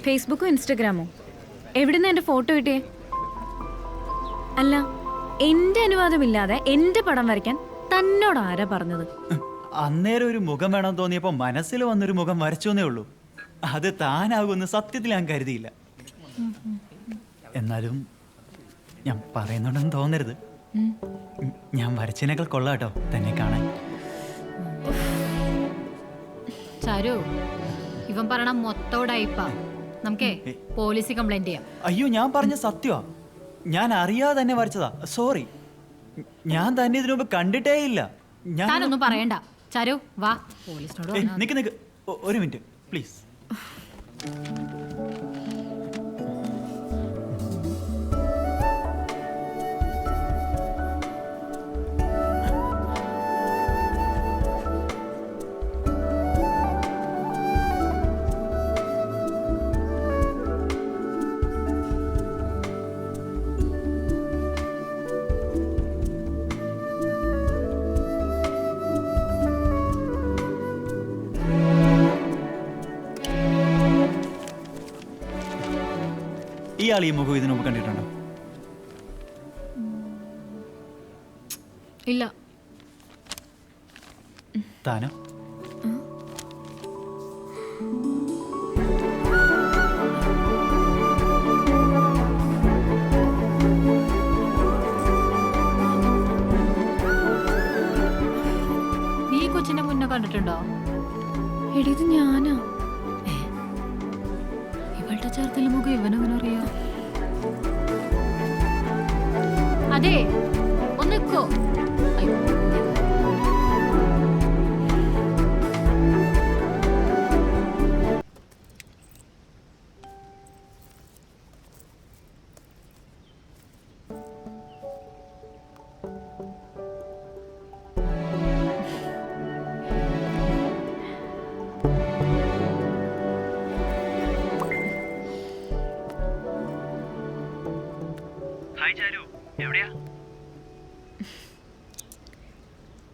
ഫേസ്ബുക്കോ ഇൻസ്റ്റഗ്രാമോ? എവിടുന്ന് എന്റെ ഫോട്ടോ കിട്ടിയേ? അല്ല, എന്റെ അനുവാദമില്ലാതെ എന്റെ പടം വരയ്ക്കാൻ തന്നോട് ആരാ പറഞ്ഞത്? അന്നേരം ഒരു മുഖം വേണം തോന്നിയപ്പോ മനസ്സിൽ വന്നൊരു മുഖം വരച്ചോന്നേ ഉള്ളൂ. അത് താനാകുമെന്ന് സത്യത്തിൽ ഞാൻ കരുതിയില്ല. എന്നാലും ഞാൻ പറയുന്നുണ്ടെന്ന് തോന്നരുത്. ഞാൻ വരച്ചതിനേക്കാൾ കൊള്ളാട്ടോ തന്നെ കാണാൻ. ചാരു, ഇവൻ പറയണ മൊത്തോടായിപ്പാ. നമുക്കേ പോലീസിൽ കംപ്ലൈന്റ് ചെയ്യാം. അയ്യോ, ഞാൻ പറഞ്ഞ സത്യമാ. ഞാൻ അറിയാതെ തന്നെ വരച്ചതാ. സോറി. ഞാൻ തന്നെ ഇതിനു മുമ്പ് കണ്ടിട്ടേ ഇല്ല. ഞാനൊന്നും പറയണ്ട. ചാരു വാ, പോലീസിനോട് നിക്ക് ഒരു മിനിറ്റ് പ്ലീസ്. ഇയാൾ ഈ മുഖം ഇതിനു മുമ്പ് കണ്ടിട്ടുണ്ടോ? ഇല്ല. താനോ? നീ കൊച്ചിനെ മുന്നേ കണ്ടിട്ടുണ്ടോ? എടി, ഇത് ഞാനാ. ഇവളുടെ ചേർത്തല മുഖം ഇവനവൻ അറിയാ. അതെ, ഒന്ന് നിക്കോ.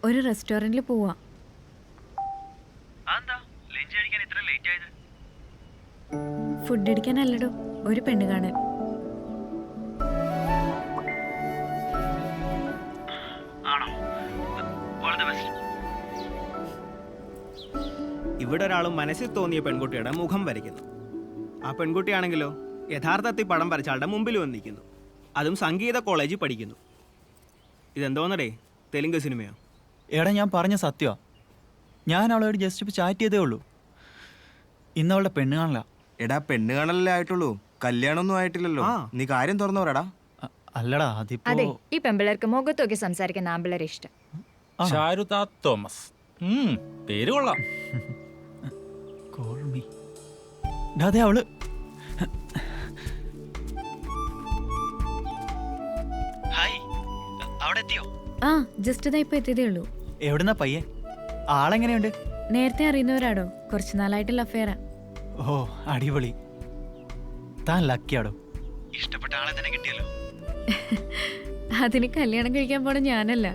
ഒരു റെസ്റ്റോറന്റിൽ പോവാ. ഫുഡ് അടിക്കാനല്ലടോ, ഒരു പെണ്ണ് കാണാൻ. ഇവിടെ ഒരാളും മനസ്സിൽ തോന്നിയ പെൺകുട്ടിയുടെ മുഖം വരയ്ക്കുന്നു. ആ പെൺകുട്ടിയാണെങ്കിലോ യഥാർത്ഥത്തിൽ പടം വരച്ച ആളുടെ മുമ്പിൽ വന്നിരിക്കുന്നു. അതും സംഗീത കോളേജിൽ പഠിക്കുന്നു. ഇതെന്തോന്നടേ, തെലുങ്ക് സിനിമയോ? എടാ, ഞാൻ പറഞ്ഞ സത്യമാ. ഞാൻ അവളോട് ജസ്റ്റ് ഇപ്പോൾ ചാറ്റ് ചെയ്തേ ഉള്ളൂ. ഇന്ന് അവളുടെ പെണ്ണ് കാണില്ല. എടാ, പെണ്ണ് കാണലല്ലേ ആയിട്ടുള്ളൂ, കല്യാണമൊന്നും ആയിട്ടില്ലല്ലോ. നീ കാര്യം തുറന്നു പറയടാ. അല്ലടാ, അതിപ്പോ അതെ, ഈ പെമ്പിള്ളേർക്ക് മുഖത്തൊക്കെ സംസാരിക്കുന്ന ആമ്പിള്ളേരെ ഇഷ്ടം. ചാരുത തോമസ്, പേര് കൊള്ളാം. Call me. അതെ, അവള്. ഹായ്, അവിടെ എത്തിയോ? ആ, ജസ്റ്റ് ഇതാ ഇപ്പൊ എത്തിയതേ ഉള്ളൂ. എവിടുന്നാ പയ്യെ? ആളെങ്ങനെയുണ്ട്? നേരത്തെ അറിയുന്നവരാടോ, കുറച്ചു നാളായിട്ടുള്ള അഫെയറാ. ഓ, അടിപൊളി. താൻ ലക്കിയാടോ, ഇഷ്ടപ്പെട്ട ആളെ തന്നെ കിട്ടിയല്ലോ. അതിന് കല്യാണം കഴിക്കാൻ പോണ ഞാനല്ല.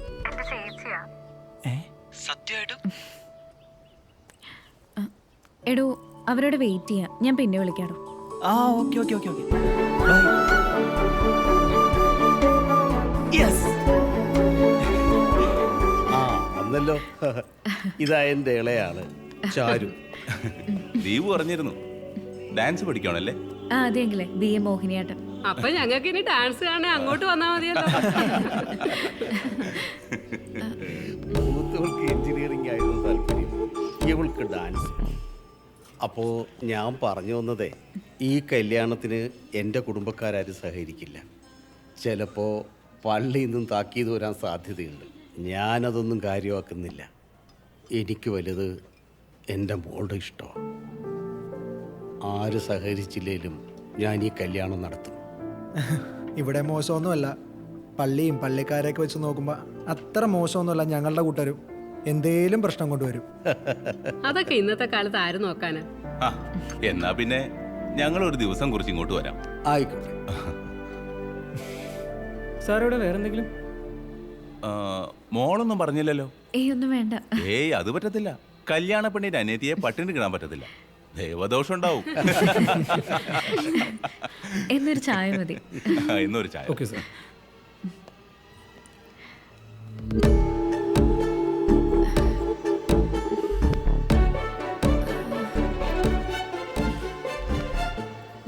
സത്യമായിട്ടും? എടോ, അവരോട് വെയിറ്റ് ചെയ്യാം, ഞാൻ പിന്നെ വിളിക്കാടോ. ആ, okay okay okay okay. Bye. Yes. ആ, വന്നല്ലോ. ഇതാ എൻ്റെ ഇളയാണ് ചാരു. ദീപു പറഞ്ഞിരുന്നു ഡാൻസ് പഠിക്കണല്ലേ? ആ, അതെങ്കിലേ BA മോഹിനിയാട്ടം. അപ്പൊ ഞങ്ങൾക്ക് ഇനി ഡാൻസ് കാണാൻ അങ്ങോട്ട് വന്നാൽ മതിയല്ലോ. മൂത്തവൾക്ക് എഞ്ചിനീയറിംഗ് ആയിരുന്നു താല്പര്യം, ഇവൾക്ക് ഡാൻസ്. അപ്പോൾ ഞാൻ പറഞ്ഞു വന്നതേ, ഈ കല്യാണത്തിന് എൻ്റെ കുടുംബക്കാരും സഹകരിക്കില്ല. ചിലപ്പോൾ പള്ളിയിൽ നിന്നും താക്കീത് വരാൻ സാധ്യതയുണ്ട്. ഞാനതൊന്നും കാര്യമാക്കുന്നില്ല. എനിക്ക് വലുത് എൻ്റെ മോളുടെ ഇഷ്ടമാണ്. ആര് സഹകരിച്ചില്ലേലും ഞാൻ ഈ കല്യാണം നടത്തും. ഇവിടെ മോശമൊന്നുമല്ല. പള്ളിയും പള്ളിക്കാരെയൊക്കെ വെച്ച് നോക്കുമ്പോൾ അത്ര മോശമൊന്നുമല്ല. ഞങ്ങളുടെ കൂട്ടരും എന്തേലും പ്രശ്നം കൊണ്ടുവരും. അതൊക്കെ ഇന്നത്തെ കാലത്ത് ആര് നോക്കാനാ? എന്നാ പിന്നെ ഞങ്ങൾ ഒരു ദിവസം കുറിച്ച് ഇങ്ങോട്ട് വരാം. ആയിക്കോട്ടെ. സാർ ഇവിടെ വേറെന്തെങ്കിലും? മോളൊന്നും പറഞ്ഞില്ലല്ലോ. ഒന്നും വേണ്ട. അത് പറ്റത്തില്ല. കല്യാണ പെണ്ണിന്റെ അനിയത്തിയെ പട്ടിണി കിടാൻ പറ്റത്തില്ല. ദൈവദോഷം ഉണ്ടാവും. എന്നൊരു ചായ മതി. ഇന്നൊരു ചായ. Okay sir.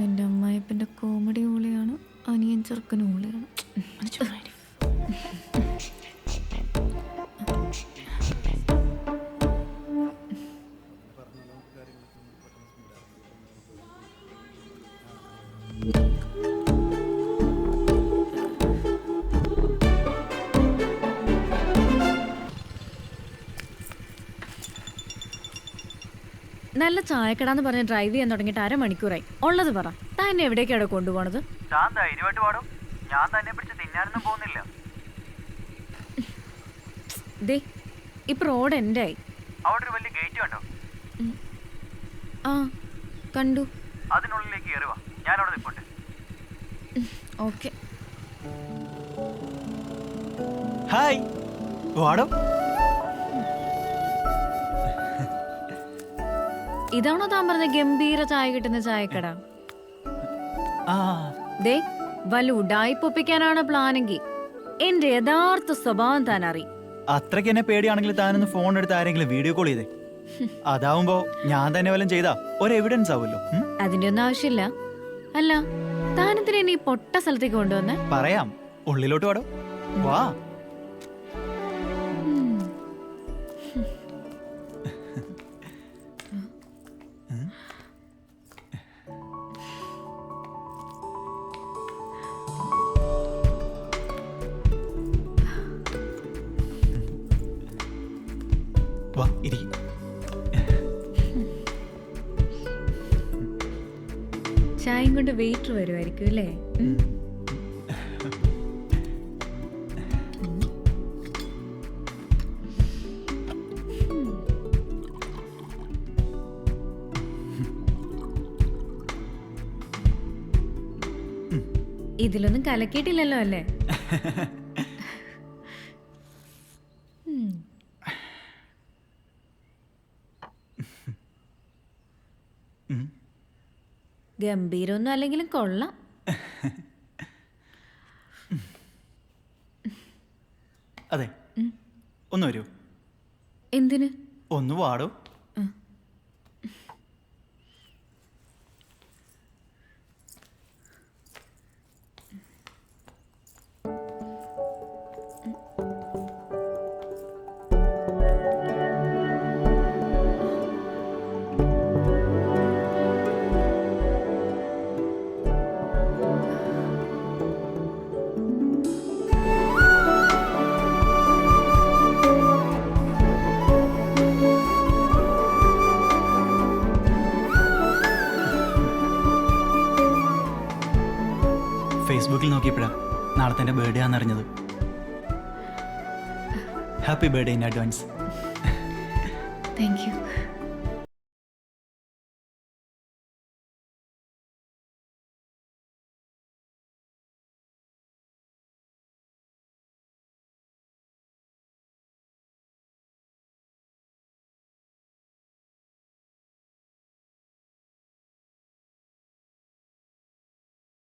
നിന്റെ അമ്മായിപ്പൻ്റെ കോമഡി ഊളിയാണ്, അനിയൻ ചെറുക്കൻ ഊളിയാണ്. നല്ല ചായക്കടാന്ന് പറഞ്ഞ് ഡ്രൈവ് ചെയ്യാൻ തുടങ്ങിയിട്ട് 1/2 മണിക്കൂറായി. ഉള്ളത് പറ, താൻ എന്നെ എവിടേക്കാണ് കൊണ്ടുപോണത്? താൻ ധൈര്യമായിട്ട് പാടും, ഞാൻ തന്നെ പിടിച്ച് തിന്നാനൊന്നും പോകുന്നില്ല. ദേ ഇപ്പൊ റോഡ് എൻ്റെ ആയി. അവിടെ ഒരു വലിയ ഗേറ്റ് കണ്ടോ? ആ കണ്ടു. അതിനുള്ളിലേക്ക് കയറുക, ഞാനവിടെ നിൽപ്പുണ്ട്. ഓക്കെ. ഹായ്, വാടോ. ഇതാണോ താൻ പറഞ്ഞ ഗംഭീര ചായ കിട്ടുന്ന ചായക്കട? ദേ വല്ല ഉഡായിപ്പൊപ്പിക്കാനാണ് പ്ലാനെങ്കിൽ എന്റെ യഥാർത്ഥ സ്വഭാവം താൻ അറിയും. അത്രയ്ക്ക് എന്നെ പേടിയാണെങ്കിൽ താനൊന്ന് ഫോൺ എടുത്ത് ആരെങ്കിലും വീഡിയോ കോൾ ചെയ്തേ. അതാവുമ്പോ ഞാൻ തന്നെ വല്ലതും ചെയ്താ ഒരു എവിഡൻസ് ആവുമല്ലോ. അതിന്റെ ഒന്നും ആവശ്യമില്ല. അല്ല, താനെന്തിനാ ഈ പൊട്ട സ്ഥലത്തേക്ക് കൊണ്ടുവന്നേ? പറയാം, ഉള്ളിലോട്ട് വാടോ, വാ. വാ, ഇരിക്കും. ചായയും കൊണ്ട് വെയിറ്റർ വരുമായിരിക്കും അല്ലേ? ഇതിലൊന്നും കലക്കിയിട്ടില്ലല്ലോ അല്ലേ? ഗംഭീരമൊന്നും അല്ലെങ്കിലും കൊള്ളാം. അതെ, ഒന്ന് വരൂ. എന്തിന്? ഒന്ന് വാടോ. ഫേസ്ബുക്കിൽ നോക്കിയപ്പോഴാ നാളത്തെ എൻ്റെ ബർത്ത്ഡേ ആണെന്നറിഞ്ഞത്. Happy birthday in advance. Thank U.